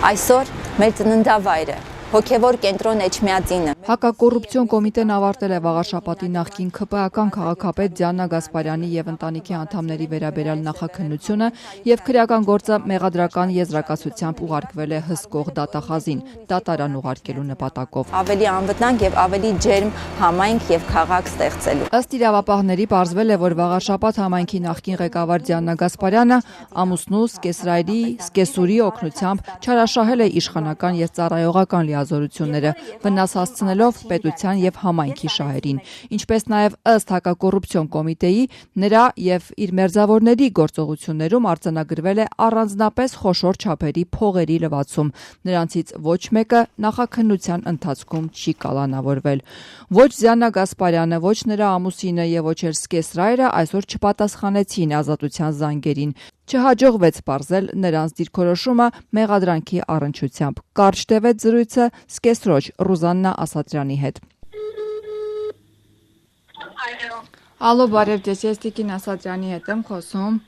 Այսօր մեր ծննդավայրը հոգևոր կենտրոն Էջմիածինը։ Հակակոռուպցիոն կոմիտեն ավարտել է վաղաշաբաթի նախկին ՔՊԱ-ական քաղաքապետ Դիանա Գասպարյանի եւ ընտանիքի անդամների վերաբերյալ նախաքննությունը եւ քրեական գործը մեղադրական եզրակացությամբ ուղարկվել է հսկող դատախազին, դատարան ուղարկելու նպատակով։ Ավելի անվտանգ եւ ավելի ջերմ համայնք եւ քաղաք ստեղծելու։ Ըստ իրավապահների պարզվել է, որ վաղաշաբաթ համայնքի նախկին ղեկավար Դիանա Գասպարյանը ամուսնու Սկեսուրի օգնությամբ չարաշահել է իշխանական եւ ծառայողական լիազորությունները, վնաս հասցնելով պետության եւ համայնքի շահերին, ինչպես նաեւ ըստ հակակոռուպցիոն կոմիտեի նրա եւ իր մերձավորների գործողություններում արձանագրվել է առանձնապես խոշոր չափերի փողերի լվացում, նրանցից ոչ մեկը նախաքննության ընթացքում չի կալանավորվել։ Ոչ Դիանա Գասպարյանը, ոչ նրա ամուսինը եւ ոչ էլ Սկեսրայրը այսօր չպատասխանեցին ազատության զանգերին։ Չհաջողվեց պարզել նրանց դիրքորոշումը մեղադրանքի առնչությամբ։ Կարճ տևեց զրույցը Սկեսրոջ Ռուզաննա Ասատրյանի հետ։ Ալո, բարև ձեզ, ես Տիկին Ասատրյանի հետ եմ խոսում։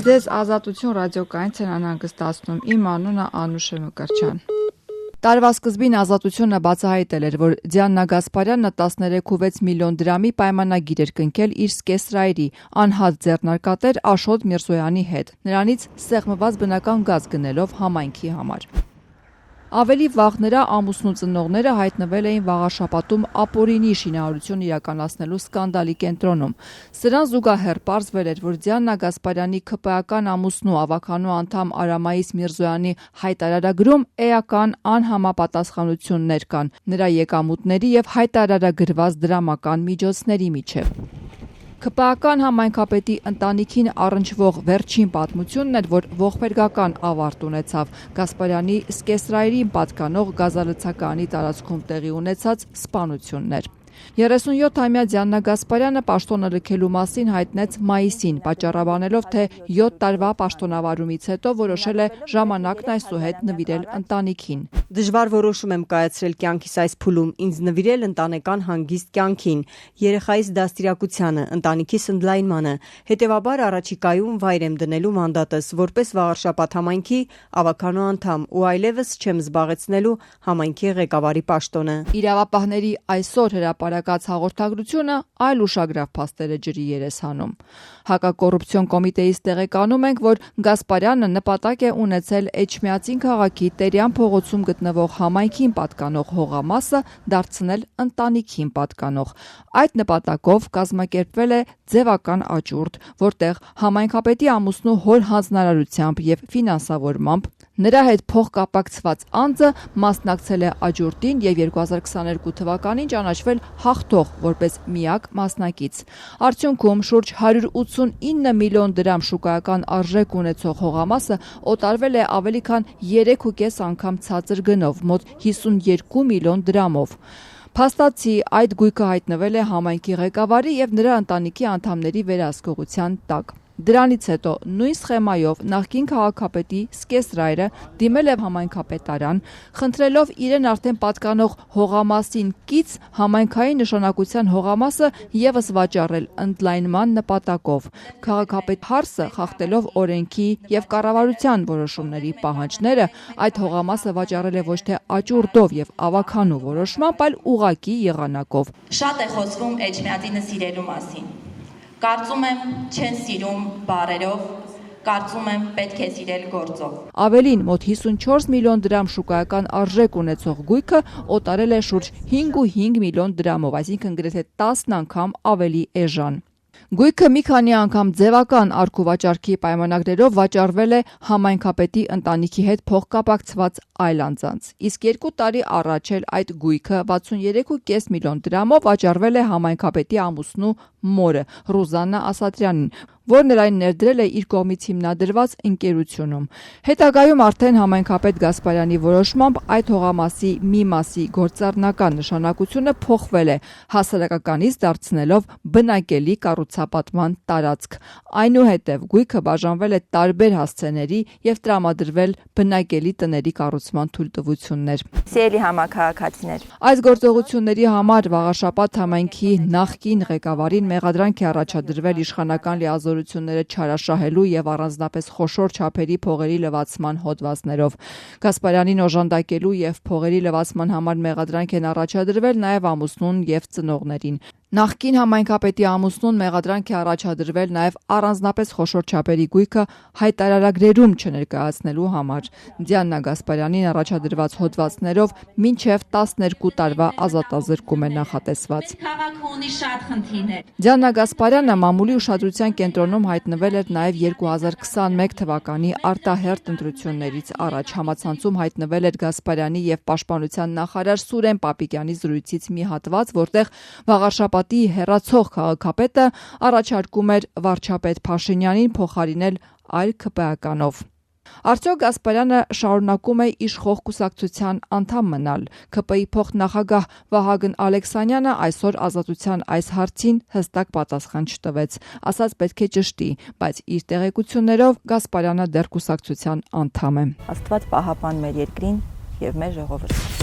Ձեզ Ազատություն ռադիոկայից են անհանգստացնում։ Իմ անունը Անուշ է Մկրտչյան։ Տարվա սկզբին Ազատությունը բացահայտել էր, որ Դիանա Գասպարյանը 13.6 միլիոն դրամի պայմանագիր էր կնքել իր Սկեսրայրի անհատ ձեռնարկատեր Աշոտ Միրզոյանի հետ, նրանից սեղմված բնական գազ գնելով համայնքի համար։ Ավելի վաղ նրա ամուսնու ծնողները հայտնվել էին վաղաշաբաթում ապօրինի շինարարություն իրականացնելու սկանդալի կենտրոնում։ Սրան զուգահեռ պարզվել էր, որ Դիանա Գասպարյանի ՔՊԱ-ական ամուսնու ավականու անդամ Արամայիս Միրզոյանի հայտարարագրում էական անհամապատասխանություններ կան նրա եկամուտների եւ հայտարարագրված դրամական միջոցների միջև։ ՔՊԱ-ական համայնքապետի ընտանիքին առնչվող վերջին պատմությունն էր, որ ողբերգական ավարտ ունեցավ Գասպարյանի Սկեսրայրին պատկանող գազալցականի տարածքում տեղի ունեցած սպանություններ։ 37-ամյա Դիանա Գասպարյանը պաշտոնը լքելու մասին հայտնեց մայիսին, պատճառաբանելով, թե 7 տարվա պաշտոնավարումից հետո որոշել է ժամանակն այսուհետ նվիրել ընտանիքին։ Դժվար որոշում եմ կայացրել կյանքիս այս փուլում, ինձ նվիրել ընտանեկան հանգիստ կյանքին, երեխայիս դաստիարակությանը, ընտանիքիս ընդլայնմանը, հետևաբար առաջիկայում վայր եմ դնելու մանդատս որպես վաղարշաբաթ համայնքի ավականու անդամ ու այլևս չեմ զբաղեցնելու համայնքի ղեկավարի պաշտոնը։ Իրավապահների այսօր հրապարակած հաղորդագրությունը այլ ուշագրավ փաստեր է ջրի երես հանում։ Հակակոռուպցիոն կոմիտեից տեղեկանում ենք, որ Գասպարյանը նպատակ է ունեցել Էջմիածին քաղաքի Տերյան փողոցում գտնվող համայնքին պատկանող հողամասը դարձնել ընտանիքին պատկանող։ Այդ նպատակով կազմակերպվել է ձևական աճուրդ, որտեղ համայնքապետի ամուսնու հոր հանձնարարությամբ եւ ֆինանսավորմամբ նրա հետ փոխկապակցված անձը մասնակցել է աճուրդին եւ 2022 թվականին ճանաչվել հաղթող որպես միակ մասնակից։ Արդյունքում շուրջ 189 միլիոն դրամ շուկայական արժեք ունեցող հողամասը օտարվել է ավելի քան 3.5 անգամ ցածր գնով, մոտ 52 միլիոն դրամով։ Փաստացի այդ գույքը հայտնվել է համայնքի ղեկավարի եւ նրա ընտանիքի անդամների վերահսկողության տակ։ Դրանից հետո նույն սխեմայով նախկին քաղաքապետի Սկեսրայրը դիմել է համայնքապետարան, խնդրելով իրեն արդեն պատկանող հողամասին կից համայնքային նշանակության հողամասը եւս վաճառել ընդլայնման նպատակով։ Քաղաքապետ Հարսը, խախտելով օրենքի եւ կառավարության որոշումների պահանջները, այդ հողամասը վաճառել է ոչ թե աճուրդով եւ ավականու որոշմամբ, այլ ուղղակի եղանակով։ Շատ է խոսվում Էջմիածինը սիրելու մասին։ Կարծում եմ չեն սիրում բառերով, կարծում եմ պետք է սիրել գործով։ Ավելին, մոտ 54 միլիոն դրամ շուկայական արժեք ունեցող գույքը օտարել է շուրջ 5.5 միլիոն դրամով, այսինքն գրեթե 10 անգամ ավելի էժան։ Գույքը մի քանի անգամ ձևական արգուվաճառքի պայմանագրերով վաճառվել է համայնքապետի ընտանիքի հետ փոխկապակցված այլ անձանց։ Իսկ 2 տարի առաջ էլ այդ գույքը 63.5 միլիոն դրամով վաճառվել է համայնքապետի ամուսնու մորը Ռուզաննա Ասատրյանին, որն էլ այն ներդրել է իր կողմից հիմնադրված ընկերությունում։ Հետագայում արդեն համայնքապետ Գասպարյանի որոշմամբ այդ հողամասի մի մասի գործառնական նշանակությունը փոխվել է, հասարակականից դարձնելով բնակելի կառուցապատման տարածք։ Այնուհետև գույքը բաժանվել է տարբեր հասցեների եւ տրամադրվել բնակելի տների կառուցման թույլտվություններ։ Սիրելի համաքաղաքացիներ, Այս գործողությունների համար վաղաշաբաթ համայնքի նախկին ղեկավարին մեղադրանք է առաջադրվել իշխանական լիազորությունները չարաշահելու եւ առանձնապես խոշոր չափերի փողերի լվացման հոդվածներով։ Գասպարյանին օժանդակելու եւ փողերի լվացման համար մեղադրանք են առաջադրվել նաեւ ամուսնուն եւ ծնողներին։ Նախկին համայնքապետի ամուսնուն մեղադրանք է առաջադրվել նաև առանձնապես խոշոր չափերի գույքը հայտարարագրերում չներկայացնելու համար։ Դիանա Գասպարյանին առաջադրված հոդվածներով մինչև 12 տարվա ազատազրկում է նախատեսված։ Դիանա Գասպարյանը մամուլի ուշադրության կենտրոնում հայտնվել էր նաև 2021 թվականի արտահերթ ընտրություններից առաջ։ Համացանցում հայտնվել էր Գասպարյանի եւ Պաշտպանության նախարար Սուրեն Պապիկյանի զրույցից մի հատված, որտեղ Վաղարշապատի հեռացող քաղաքապետը առաջարկում էր վարչապետ Փաշինյանին փոխարինել այլ ՔՊԱ-կանով։ Արդյոք Գասպարյանը շարունակում է իշխող կուսակցության անդամ մնալ։ ՔՊ-ի փոխնախագահ Վահագն Ալեքսանյանը այսօր Ազատության այս հարցին հստակ պատասխան չտվեց, ասաց պետք է ճշտի, բայց իր տեղեկություններով Գասպարյանը դեռ կուսակցության անդամ է։ Աստված պահապան մեր երկրին եւ մեր ժողովրդին։